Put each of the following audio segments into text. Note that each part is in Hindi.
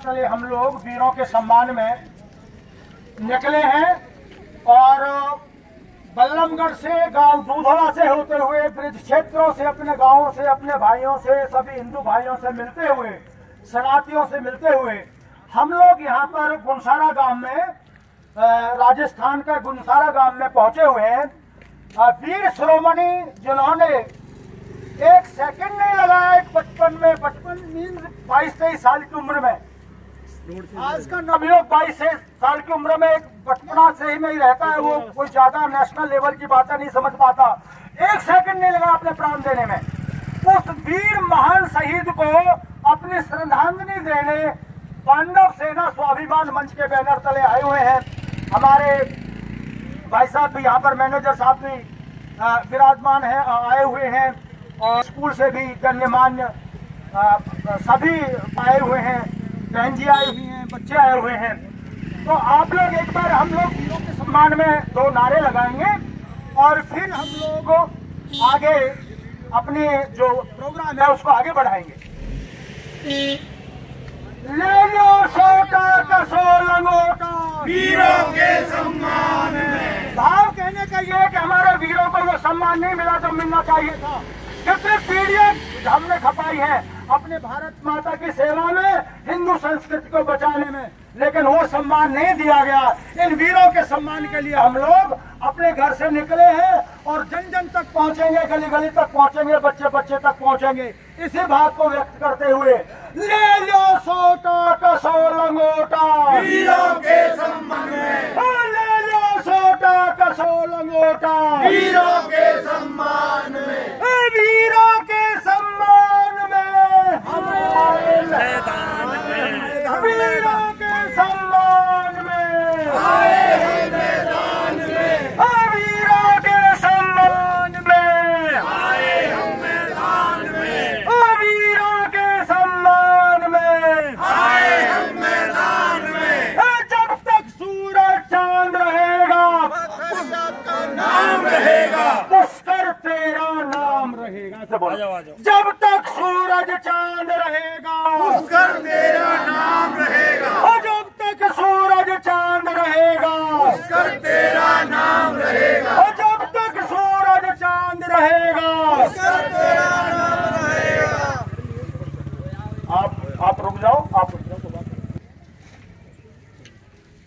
चले हम लोग वीरों के सम्मान में निकले हैं और बल्लमगढ़ से गांव दूधवा से होते हुए ब्रिज क्षेत्रों से अपने गांवों से अपने भाइयों से सभी हिंदू भाइयों से मिलते हुए सनातियों से मिलते हुए हम लोग यहाँ पर गुनसारा गांव में राजस्थान का गुनसारा गांव में पहुंचे हुए हैं। वीर शिरोमणि जिन्होंने एक सेकंड नहीं लगाया बचपन मीन 22-23 साल की उम्र में, आज का नवयुवक 22 साल की उम्र में एक बचपना से ही नहीं रहता है, वो कोई ज्यादा नेशनल लेवल की बातें नहीं समझ पाता। एक सेकंड नहीं लगा अपने प्राण देने में। उस वीर महान शहीद को अपनी श्रद्धांजलि देने पांडव सेना स्वाभिमान मंच के बैनर तले आए हुए हैं। हमारे भाई साहब भी यहाँ पर, मैनेजर साहब भी विराजमान है, आए हुए हैं और स्कूल से भी गण्यमान्य सभी आए हुए हैं, बहन जी आई हुई हैं, बच्चे आए हुए हैं। तो आप लोग एक बार हम लोग वीरों के सम्मान में 2 नारे लगाएंगे और फिर हम लोग आगे अपने जो प्रोग्राम है उसको आगे बढ़ाएंगे। ले लो सोटा कसो लंगोटा वीरों के सम्मान में। भाव कहने का ये है कि हमारे वीरों को वो सम्मान नहीं मिला जो मिलना चाहिए था। कितनी पीढ़ियां हमने खपाई है अपने भारत माता की सेवा में, हिंदू संस्कृति को बचाने में, लेकिन वो सम्मान नहीं दिया गया। इन वीरों के सम्मान के लिए हम लोग अपने घर से निकले हैं और जन जन तक पहुंचेंगे, गली गली तक पहुंचेंगे, बच्चे बच्चे तक पहुंचेंगे। इसी बात को व्यक्त करते हुए ले लो सोटा कसो लंगोटा वीरों के सम्मान में। ले लो सोटा कसो लंगोटा वीरों के सम्मान में। वीरों के सम्मान में हमारे मैदान में। वीरों के सम्मान में आए हैं मैदान में। वीरों के सम्मान में आए हम मैदान में। वीरों के सम्मान में आए हम मैदान में। जब तक सूरज चांद रहेगा उसका नाम रहेगा। पुष्कर तेरा नाम रहेगा। ऐसे बोलो। जब तक सूरज चांद रहेगा पुष्कर तेरा नाम रहेगा। जब तक सूरज चांद रहेगा पुष्कर तेरा नाम रहेगा। जब तक सूरज चांद रहेगा पुष्कर तेरा नाम रहेगा। आप रुक जाओ, आप रुक जाओ।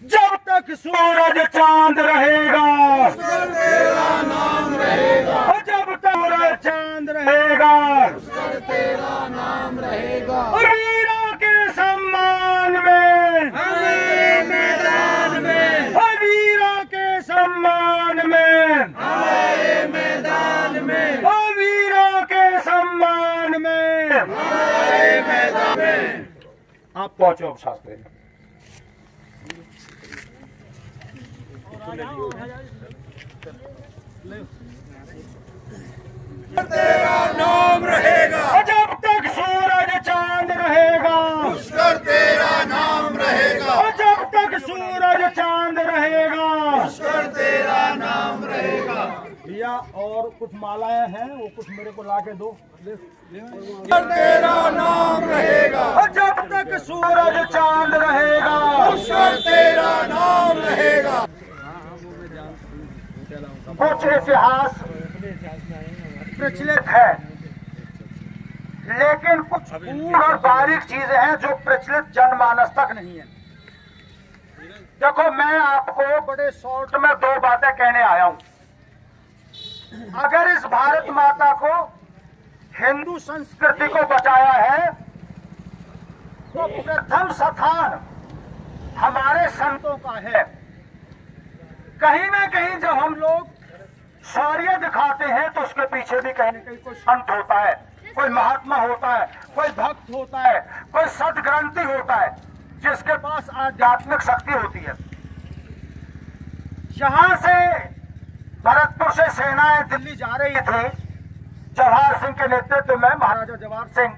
जब तक सूरज चांद रहेगा पुष्कर तेरा नाम रहेगा। जब तक सूरज चांद रहेगा पुष्कर तेरा नाम रहेगा। वीरों के सम्मान में हमारे मैदान में। वीरों के सम्मान में हमारे मैदान में। वीरों के सम्मान में हमारे मैदान में। आप पहुंचो अब शास्त्री। तेरा नाम रहेगा। जब तक सूरज चांद रहेगा पुष्कर तेरा नाम रहेगा। जब तक सूरज चांद रहेगा पुष्कर तेरा नाम रहेगा। भैया और कुछ मालाएं हैं, वो कुछ मेरे को ला के दो। पुष्कर तेरा नाम रहेगा। जब तक सूरज चांद रहेगा पुष्कर तेरा नाम रहेगा। कुछ इतिहास प्रचलित है, लेकिन कुछ गूढ़ और बारीक चीजें हैं जो प्रचलित जनमानस तक नहीं है। देखो, मैं आपको बड़े शॉर्ट में 2 बातें कहने आया हूं। अगर इस भारत माता को, हिंदू संस्कृति को बचाया है तो प्रथम स्थान हमारे संतों का है। कहीं ना कहीं जब हम लोग शौर्य दिखाते हैं तो उसके पीछे भी कहीं ना कहीं कोई संत होता है, कोई महात्मा होता है, कोई भक्त होता है, कोई सदग्रंथी होता है जिसके पास आध्यात्मिक शक्ति होती है। यहां से भरतपुर से सेनाएं दिल्ली जा रही थी जवाहर सिंह के नेतृत्व में। महाराजा जवाहर सिंह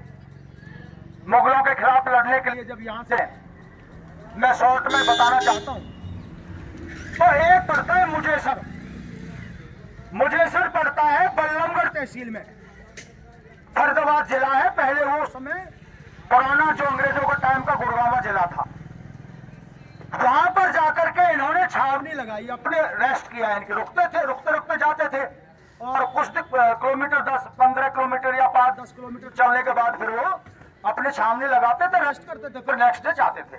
मुगलों के खिलाफ लड़ने के लिए जब यहां से, मैं शॉर्ट में बताना चाहता हूं, तो एक पड़ता है मुजेसर पड़ता है बल्लमगढ़ तहसील में, फरीदाबाद जिला है। पहले वो समय पुराना जो अंग्रेजों का टाइम का गुड़गावा जिला था, वहां पर जाकर के इन्होंने छावनी लगाई, अपने रेस्ट किया। इनके रुकते थे, रुकते रुकते जाते थे और कुछ किलोमीटर 10-15 किलोमीटर या 5-10 किलोमीटर चलने के बाद फिर वो अपनी छावनी लगाते थे, रेस्ट करते थे, फिर नेक्स्ट डे जाते थे।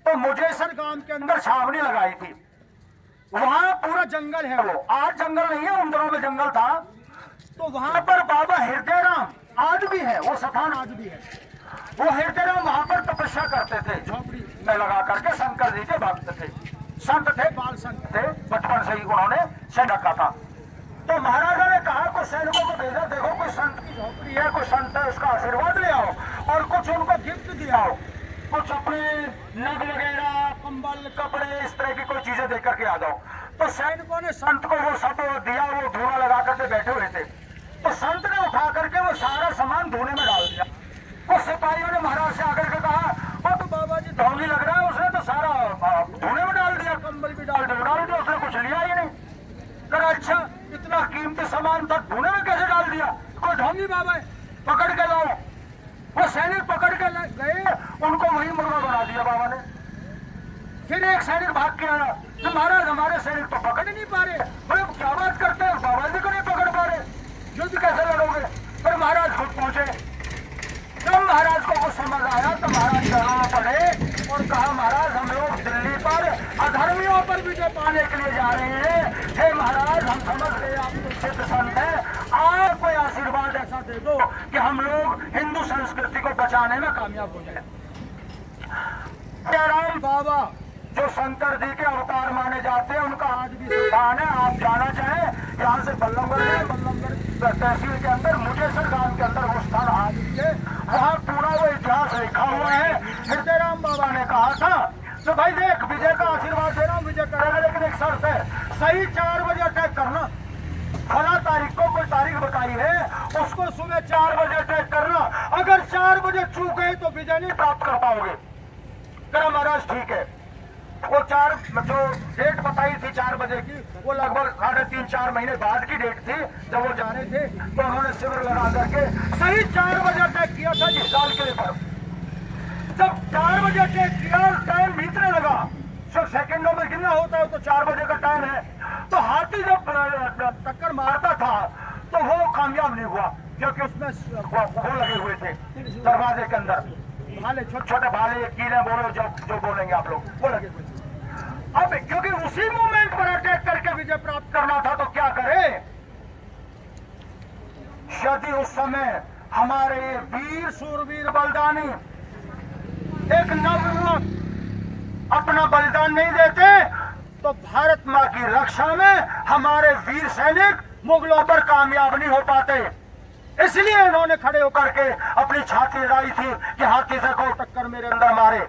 तो मुजेसर गांव के अंदर छावनी लगाई थी। वहां पूरा जंगल है, वो आज जंगल नहीं है, उन दिनों में जंगल था। तो वहां पर बाबा हृदयराम आज भी है, वो स्थान आज भी है। वो हृदयराम वहां पर तपस्या करते थे, झोपड़ी में लगा करके। शंकर जी के भक्त थे, संत थे, बाल संत थे, बचपन से ही उन्होंने से रखा था। तो महाराजा ने कहा कुछ सैनिकों को भेजा, देखो कोई संत की झोपड़ी है, कोई संत है, उसका आशीर्वाद ले आओ और कुछ उनको गिफ्ट दिया हो, कुछ अपने नग वगैरह, कंबल, कपड़े, इस तरह की कोई चीजें देकर के आ जाओ। तो सैनिकों ने संत को वो सब दिया, वो धुआं लगा करके बैठे हुए थे। तो संत ने उठा करके वो सारा सामान धुने में डाल दिया। कुछ सिपाहियों ने महाराज से आकर के कहा, वो तो बाबा जी धौनी लग रहा है, उसने तो सारा धुने में डाल दिया, कंबल भी डाल दिया, उसने कुछ लिया ही नहीं। कहा अच्छा, इतना कीमती सामान था, धुने में कैसे डाल दिया? कोई ढोंगी बाबा है, पकड़ के लाओ। वो सैनिक पकड़ के गए, उनको वही मुर्गा बना दिया बाबा ने। फिर एक सैनिक भाग के आया, तो महाराज हमारे सैनिक तो पकड़ नहीं पा रहे। बोले क्या बात करते हैं, बाबा जी को नहीं पकड़ पा रहे, युद्ध कैसे लड़ोगे? फिर महाराज खुद पहुंचे। जब महाराज को कुछ समझ आया तो महाराज डराना पड़े और कहा, महाराज हम लोग दिल्ली पर अधर्मियों पर विजय पाने के लिए जा रहे हैं। हे महाराज, हम समझ गए आप तो सिद्ध संत हैं, आप कोई आशीर्वाद ऐसा दे दो कि हम लोग हिंदू संस्कृति को बचाने में कामयाब हो जाए। राम बाबा जो शंकर जी के अवतार माने जाते हैं, उनका आज भी स्थान है। आप जाना चाहें यहाँ से बल्लभगढ़ है, बल्लभगढ़ तहसील के अंदर मुजेसर गांव के अंदर वो स्थान आज भी है। वहाँ पूरा वो इतिहास लिखा हुआ है। हृदयराम बाबा ने कहा था तो भाई देख, विजय का आशीर्वाद दे रहा हूँ, विजय करेगा, लेकिन एक शर्त है, सही 4 बजे अटैक करना। फला तारीख को कोई तारीख बताई है, उसको सुबह 4 बजे अटैक करना। अगर 4 बजे चूक गए तो विजय नहीं प्राप्त कर पाओगे। कहा महाराज ठीक है। वो 4 जो डेट बताई थी 4 बजे की, वो लगभग 3.5-4 महीने बाद की डेट थी जब वो जा रहे थे। तो उन्होंने शिविर लगा करके सही 4 बजे अटैक किया था जिस साल के लिए पर। जब 4 बजे अटैक किया, टाइम बीतने लगा, सिर्फ सेकंडों में गिनना होता है, तो 4 बजे का टाइम है। तो हाथी जब टक्कर मारता था तो वो कामयाब नहीं हुआ, क्योंकि उसमें वो लगे हुए थे दरवाजे के अंदर, भाले, छोटे छोटे भाले, कीले बोलो जो बोलेंगे आप लोग, वो लगे हुए थे। अब क्योंकि उसी मोमेंट पर अटैक करके विजय प्राप्त करना था, तो क्या करे? यदि उस समय हमारे वीर सूरवीर बलिदानी एक नवयुवक अपना बलिदान नहीं देते, तो भारत माँ की रक्षा में हमारे वीर सैनिक मुगलों पर कामयाब नहीं हो पाते। इसलिए इन्होंने खड़े होकर के अपनी छाती लड़ाई थी कि हाथी से कोई टक्कर मेरे अंदर मारे।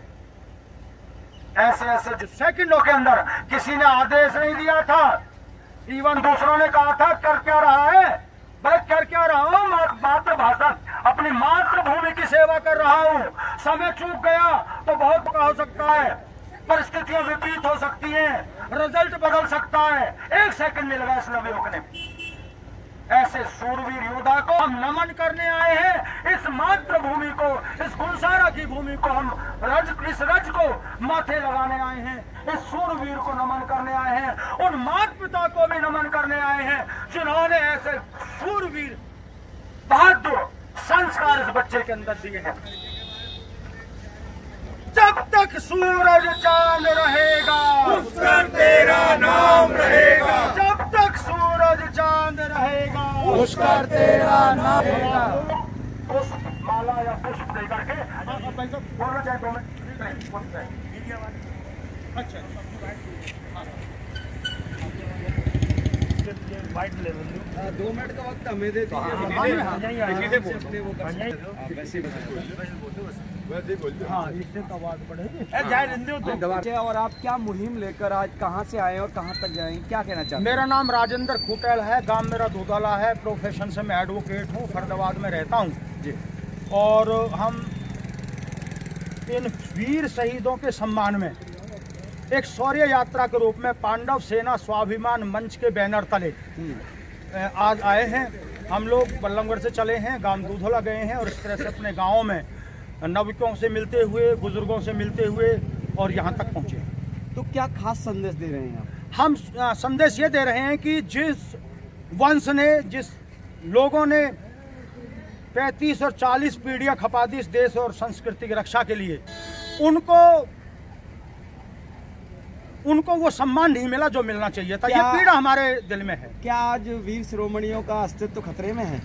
ऐसे ऐसे सेकंडों के अंदर किसी ने आदेश नहीं दिया था। इवन दूसरों ने कहा था कर क्या रहा है? भाई कर क्या रहा हूँ? मातृभाषा, अपनी मातृभूमि की सेवा कर रहा हूँ। समय चूक गया तो बहुत हो सकता है, परिस्थितियां विपरीत हो सकती हैं, रिजल्ट बदल सकता है। 1 सेकंड नहीं लगा इस नवयुवक ने। ऐसे सूरवीर योद्धा को हम नमन करने आए हैं। इस मातृभूमि को, इस गुलसारा की भूमि को हम इस रज को माथे लगाने आए हैं। इस सूरवीर को नमन करने आए हैं। उन माता पिता को भी नमन करने आए हैं जिन्होंने ऐसे सूरवीर बहादुर संस्कार इस बच्चे के अंदर दिए हैं। जब तक सूरज चांद रहेगा उस पर तेरा नाम रहेगा। जब तक सूरज चांद रहेगा उस पर तेरा नाम रहेगा। पुष्प माला या पुष्प दे करके बोलना चाहे 2 मिनट। अच्छा वाइट ले 2 मिनट का वक्त हमें दे दीजिए। और आप क्या मुहिम लेकर आज कहाँ से आए और कहाँ तक जाएंगे, क्या कहना चाहते हैं? मेरा नाम राजेंद्र खूटेल है, गांव मेरा दूधाला है, प्रोफेशन से मैं एडवोकेट हूँ, फरीदाबाद में रहता हूँ जी। और हम इन वीर शहीदों के सम्मान में एक शौर्य यात्रा के रूप में पांडव सेना स्वाभिमान मंच के बैनर तले आज आए हैं। हम लोग बल्लभगढ़ से चले हैं, गांव दूधोला गए हैं और इस तरह से अपने गाँव में नाविकों से मिलते हुए, बुजुर्गों से मिलते हुए और यहाँ तक पहुँचे। तो क्या खास संदेश दे रहे हैं आप? हम संदेश ये दे रहे हैं कि जिस वंश ने, जिस लोगों ने 35 और 40 पीढ़ियाँ खपा दी इस देश और संस्कृति की रक्षा के लिए, उनको वो सम्मान नहीं मिला जो मिलना चाहिए था। ये पीड़ा हमारे दिल में है। क्या आज वीर शिरोमणियों का अस्तित्व खतरे में है?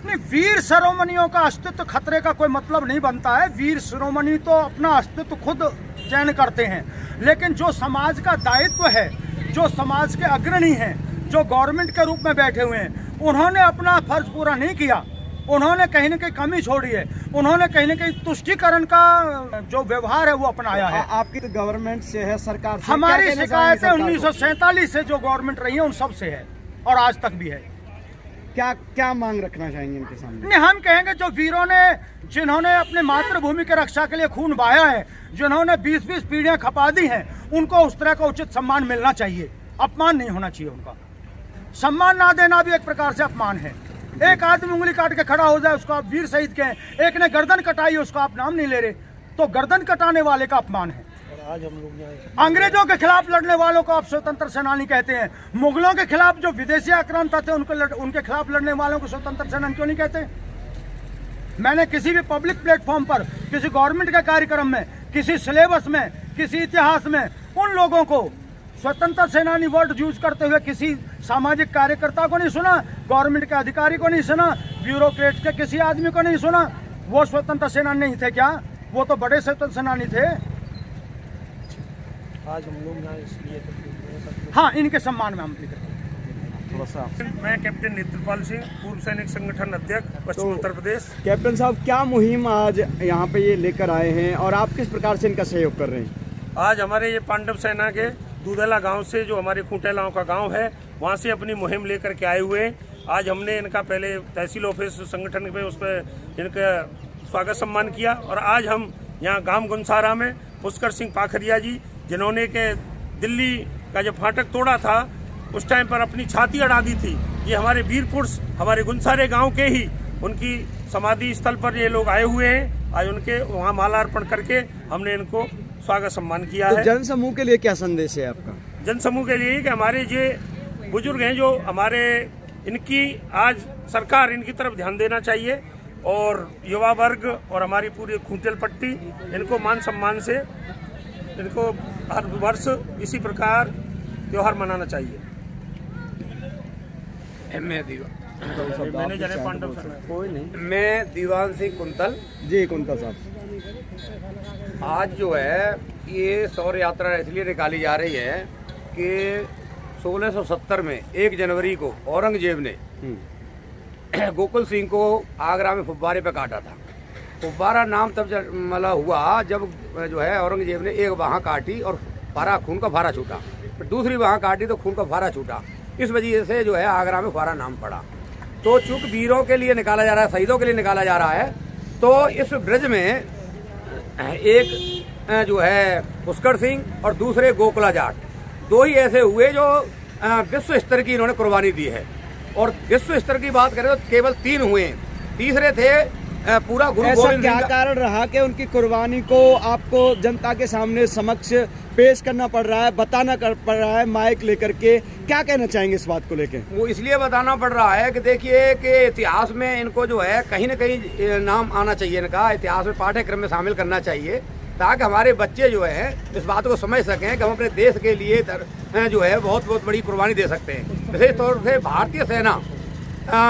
नहीं, वीर शिरोमणियों का अस्तित्व खतरे का कोई मतलब नहीं बनता है। वीर शिरोमणि तो अपना अस्तित्व खुद चयन करते हैं, लेकिन जो समाज का दायित्व है, जो समाज के अग्रणी हैं, जो गवर्नमेंट के रूप में बैठे हुए हैं, उन्होंने अपना फर्ज पूरा नहीं किया। उन्होंने कहीं न कहीं कमी छोड़ी है। उन्होंने कहीं न कहीं तुष्टीकरण का जो व्यवहार है वो अपनाया है। आपकी तो गवर्नमेंट से है, सरकार से? हमारी शिकायतें 1947 से जो गवर्नमेंट रही है उन सब से है और आज तक भी है। क्या क्या मांग रखना चाहेंगे इनके सामने? नहीं, हम कहेंगे जो वीरों ने, जिन्होंने अपने मातृभूमि की रक्षा के लिए खून बहाया है, जिन्होंने 20-20 पीढ़ियां खपा दी हैं, उनको उस तरह का उचित सम्मान मिलना चाहिए। अपमान नहीं होना चाहिए उनका। सम्मान ना देना भी एक प्रकार से अपमान है। एक आदमी उंगली काट के खड़ा हो जाए, उसको आप वीर शहीद कहें। एक ने गर्दन कटाई, उसको आप नाम नहीं ले रहे, तो गर्दन कटाने वाले का अपमान है। आज हम लोग अंग्रेजों के खिलाफ लड़ने वालों को आप स्वतंत्र सेनानी कहते हैं। मुगलों के खिलाफ जो विदेशी आक्रांता थे उनके खिलाफ लड़ने वालों को स्वतंत्र सेनानी क्यों नहीं कहते? मैंने किसी भी पब्लिक प्लेटफॉर्म पर, किसी गवर्नमेंट के कार्यक्रम में, किसी सिलेबस में, किसी इतिहास में उन लोगों को स्वतंत्र सेनानी वर्ड यूज करते हुए किसी सामाजिक कार्यकर्ता को नहीं सुना, गवर्नमेंट के अधिकारी को नहीं सुना, ब्यूरोक्रेट के किसी आदमी को नहीं सुना। वो स्वतंत्र सेनानी नहीं थे क्या? वो तो बड़े स्वतंत्र सेनानी थे। आज हम लोग यहाँ इसलिए हाँ, इनके सम्मान में हम भी करते हैं। थोड़ा सा मैं कैप्टन नेत्रपाल सिंह, पूर्व सैनिक संगठन अध्यक्ष, पश्चिम उत्तर प्रदेश। कैप्टन साहब, क्या मुहिम आज यहाँ पे ये लेकर आए हैं और आप किस प्रकार से इनका सहयोग कर रहे हैं? आज हमारे ये पांडव सेना के दूधेला गांव से, जो हमारे खूंटेलाओं का गांव है, वहां से अपनी मुहिम लेकर के आए हुए। आज हमने इनका पहले तहसील ऑफिस संगठन पे उस पर इनका स्वागत सम्मान किया और आज हम यहाँ गांव गुनसारा में पुष्कर सिंह पाखरिया जी, जिन्होंने के दिल्ली का जब फाटक तोड़ा था उस टाइम पर अपनी छाती अड़ा दी थी, ये हमारे वीर पुरुष हमारे गुनसारे गांव के ही, उनकी समाधि स्थल पर ये लोग आए हुए हैं। आज उनके वहाँ मालार्पण करके हमने इनको स्वागत सम्मान किया है। जन समूह के लिए क्या संदेश है आपका? जन समूह के लिए कि हमारे ये बुजुर्ग हैं, जो हमारे, इनकी आज सरकार इनकी तरफ ध्यान देना चाहिए और युवा वर्ग और हमारी पूरी खूंटेल पट्टी इनको मान सम्मान से इनको हर वर्ष इसी प्रकार त्योहार मनाना चाहिए। मैनेजर है पांडव सर। कोई नहीं। मैं दीवान सिंह कुंतल जी। कुंतल साहब, आज जो है ये शौर्य यात्रा इसलिए निकाली जा रही है कि 1670 में 1 जनवरी को औरंगजेब ने गोकुल सिंह को आगरा में फुब्बारे पे काटा था। फुब्बारा नाम तब मतलब हुआ जब जो है औरंगजेब ने एक बाह काटी और खून का फारा छूटा, फिर दूसरी बाह काटी तो खून का फारा छूटा। इस वजह से जो है आगरा में फारा नाम पड़ा। तो चूंकि वीरों के लिए निकाला जा रहा है, शहीदों के लिए निकाला जा रहा है, तो इस ब्रिज में एक जो है पुष्कर सिंह और दूसरे गोकुला जाट, 2 ही ऐसे हुए जो विश्व स्तर की इन्होंने कुर्बानी दी है। और विश्व स्तर की बात करें तो केवल 3 हुए, तीसरे थे पूरा गुरु गोविंद। क्या कारण रहा कि उनकी कुर्बानी को आपको जनता के सामने समक्ष पेश करना पड़ रहा है, बताना पड़ रहा है माइक लेकर के? क्या कहना चाहेंगे इस बात को लेके? वो इसलिए बताना पड़ रहा है कि देखिए कि इतिहास में इनको जो है कहीं न कहीं नाम आना चाहिए, इनका इतिहास में पाठ्यक्रम में शामिल करना चाहिए, ताकि हमारे बच्चे जो है इस बात को समझ सकें कि हम अपने देश के लिए जो है बहुत बहुत बड़ी कुर्बानी दे सकते हैं। विशेष तौर से भारतीय सेना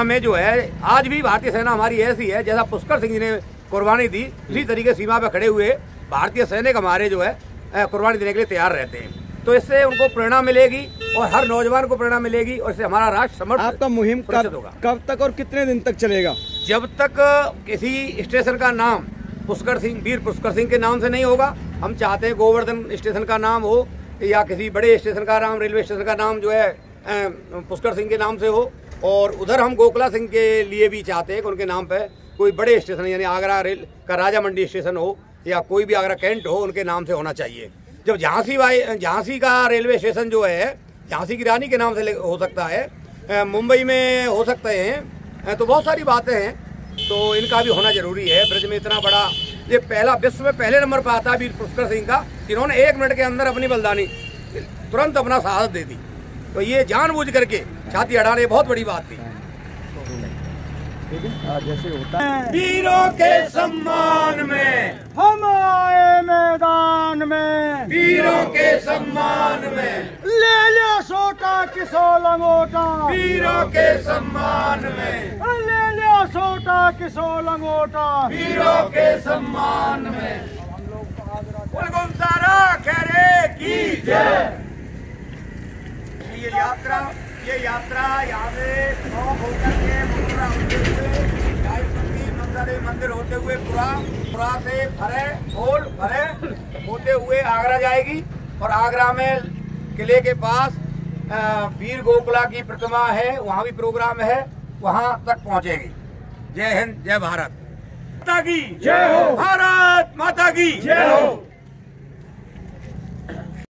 में जो है आज भी भारतीय सेना हमारी ऐसी है, जैसा पुष्कर सिंह जी ने कुर्बानी दी, इसी तरीके सीमा पर खड़े हुए भारतीय सैनिक हमारे जो है कुर्बानी देने के लिए तैयार रहते हैं। तो इससे उनको प्रेरणा मिलेगी और हर नौजवान को प्रेरणा मिलेगी और इससे हमारा राष्ट्र समर्थ। आपका मुहिम कब तक और कितने दिन तक चलेगा? जब तक किसी स्टेशन का नाम पुष्कर सिंह, वीर पुष्कर सिंह के नाम से नहीं होगा। हम चाहते हैं गोवर्धन स्टेशन का नाम हो या किसी बड़े स्टेशन का नाम, रेलवे स्टेशन का नाम जो है पुष्कर सिंह के नाम से हो। और उधर हम गोकुला सिंह के लिए भी चाहते हैं कि उनके नाम पे कोई बड़े स्टेशन, यानी आगरा रेल का राजा मंडी स्टेशन हो या कोई भी आगरा कैंट हो, उनके नाम से होना चाहिए। जब झांसी का रेलवे स्टेशन जो है झांसी की रानी के नाम से हो सकता है, मुंबई में हो सकते हैं, तो बहुत सारी बातें हैं। तो इनका भी होना जरूरी है। ब्रज में इतना बड़ा, ये पहला विश्व में पहले नंबर पर आता वीर पुष्कर सिंह का, इन्होंने 1 मिनट के अंदर अपनी बलिदानी तुरंत अपना शहादत दे दी। तो ये जानबूझ करके छाती अड़ाना ये बहुत बड़ी बात थी। जैसे होता है वीरों के सम्मान में हम आए मैदान में, वीरों के सम्मान में ले लिया सोटा किसो लंगोटा, वीरों के सम्मान में ले लिया सोटा किसो लंगोटा, वीरों के सम्मान में सारा खैरे की जय। ये यात्रा यहाँ से होकर के मथुरा होते हुए गायत्री मंदिर होते हुए पुरा से भरे होते हुए आगरा जाएगी और आगरा में किले के पास वीर गोकुला की प्रतिमा है, वहाँ भी प्रोग्राम है, वहाँ तक पहुँचेगी। जय हिंद, जय भारत माता की जय हो, भारत माता की जय हो।